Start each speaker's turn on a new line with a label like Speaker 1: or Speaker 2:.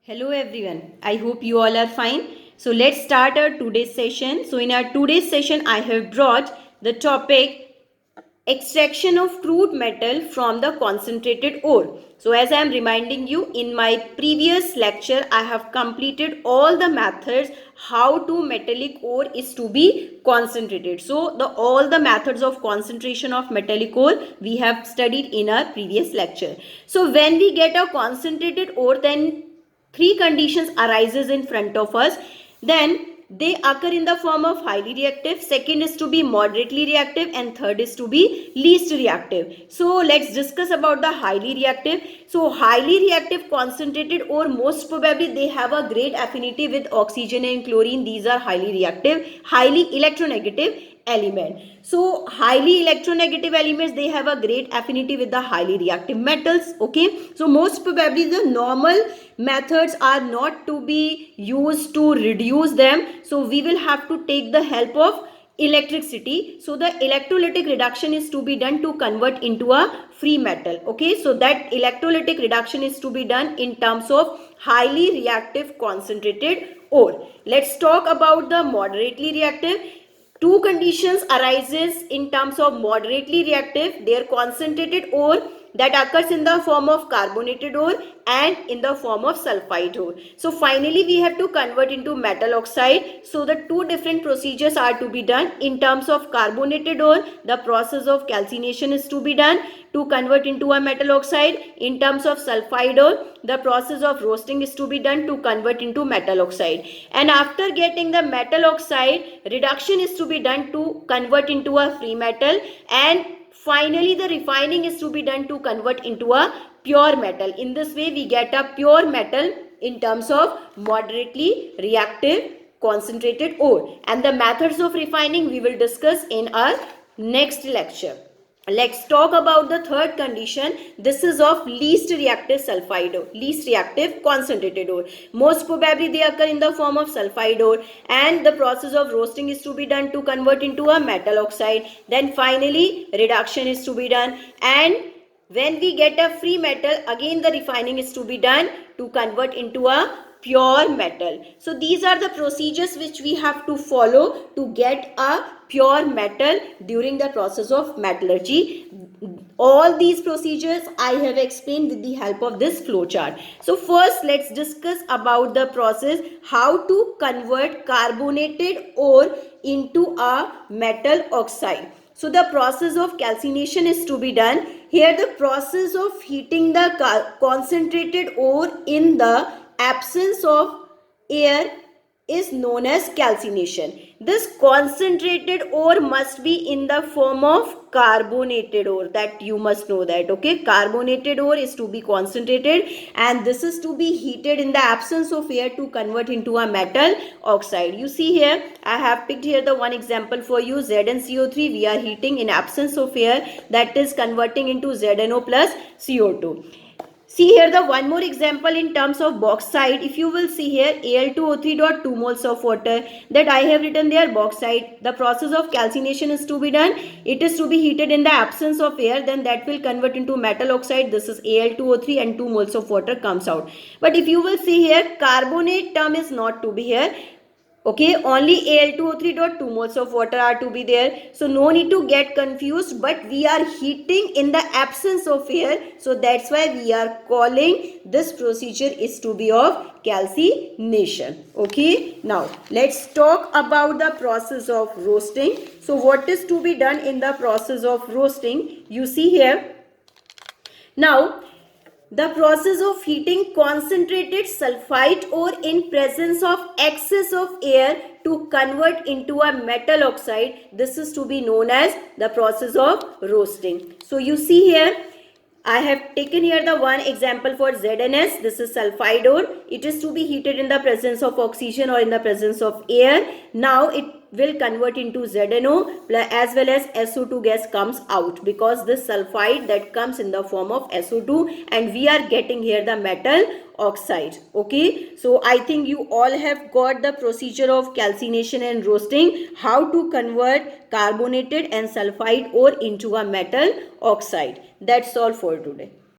Speaker 1: Hello everyone. I hope you all are fine. So let's start our today's session. So in our today's session I have brought the topic extraction of crude metal from the concentrated ore. So as I am reminding you, in my previous lecture I have completed all the methods how to metallic ore is to be concentrated. So all the methods of concentration of metallic ore we have studied in our previous lecture. So when we get a concentrated ore, then three conditions arises in front of us. Then they occur in the form of highly reactive, second is to be moderately reactive, and third is to be least reactive. So let's discuss about the highly reactive. So highly reactive concentrated ore, most probably they have a great affinity with oxygen and chlorine. These are highly reactive, highly electronegative element. So highly electronegative elements, they have a great affinity with the highly reactive metals. Okay, so most probably the normal methods are not to be used to reduce them, so we will have to take the help of electricity. So the electrolytic reduction is to be done to convert into a free metal. Okay, so that electrolytic reduction is to be done in terms of highly reactive concentrated ore. Let's talk about the moderately reactive. Two conditions arises in terms of moderately reactive. Their concentrated ore that occurs in the form of carbonated ore and in the form of sulfide ore. So finally we have to convert into metal oxide. So the two different procedures are to be done. In terms of carbonated ore, the process of calcination is to be done to convert into a metal oxide. In terms of sulfide ore, the process of roasting is to be done to convert into metal oxide. And after getting the metal oxide, reduction is to be done to convert into a free metal, and finally the refining is to be done to convert into a pure metal. In this way we get a pure metal in terms of moderately reactive concentrated ore. And the methods of refining we will discuss in our next lecture. Let's talk about the third condition. This is of least reactive sulfide ore, least reactive concentrated ore. Most probably they occur in the form of sulfide ore, and the process of roasting is to be done to convert into a metal oxide. Then finally reduction is to be done, and when we get a free metal, again the refining is to be done to convert into a pure metal. So these are the procedures which we have to follow to get a pure metal during the process of metallurgy. All these procedures I have explained with the help of this flowchart. So first let's discuss about the process how to convert carbonated ore into a metal oxide. So the process of calcination is to be done. Here the process of heating the concentrated ore in the absence of air is known as calcination. This concentrated ore must be in the form of carbonated ore, that you must know that. Okay, carbonated ore is to be concentrated, and this is to be heated in the absence of air to convert into a metal oxide. You see here I have picked here the one example for you. ZnCO3 we are heating in absence of air, that is converting into ZnO plus CO2. See here the one more example in terms of bauxite. If you will see here Al2O3 2 moles of water, that I have written there bauxite. The process of calcination is to be done. It is to be heated in the absence of air, then that will convert into metal oxide. This is Al2O3 and 2 moles of water comes out. But if you will see here, carbonate term is not to be here. Okay, only Al2O3 2 moles of water are to be there. So no need to get confused, but we are heating in the absence of air. So that's why we are calling this procedure is to be of calcination. Okay, now let's talk about the process of roasting. So what is to be done in the process of roasting? You see here. Now, the process of heating concentrated sulfide ore in presence of excess of air to convert into a metal oxide, this is to be known as the process of roasting. So you see here, I have taken here the one example for ZnS. This is sulfide ore. It is to be heated in the presence of oxygen or in the presence of air. Now it will convert into ZnO as well as SO2 gas comes out, because this sulfide that comes in the form of SO2, and we are getting here the metal oxide. Okay, so I think you all have got the procedure of calcination and roasting, how to convert carbonated and sulfide ore into a metal oxide. That's all for today.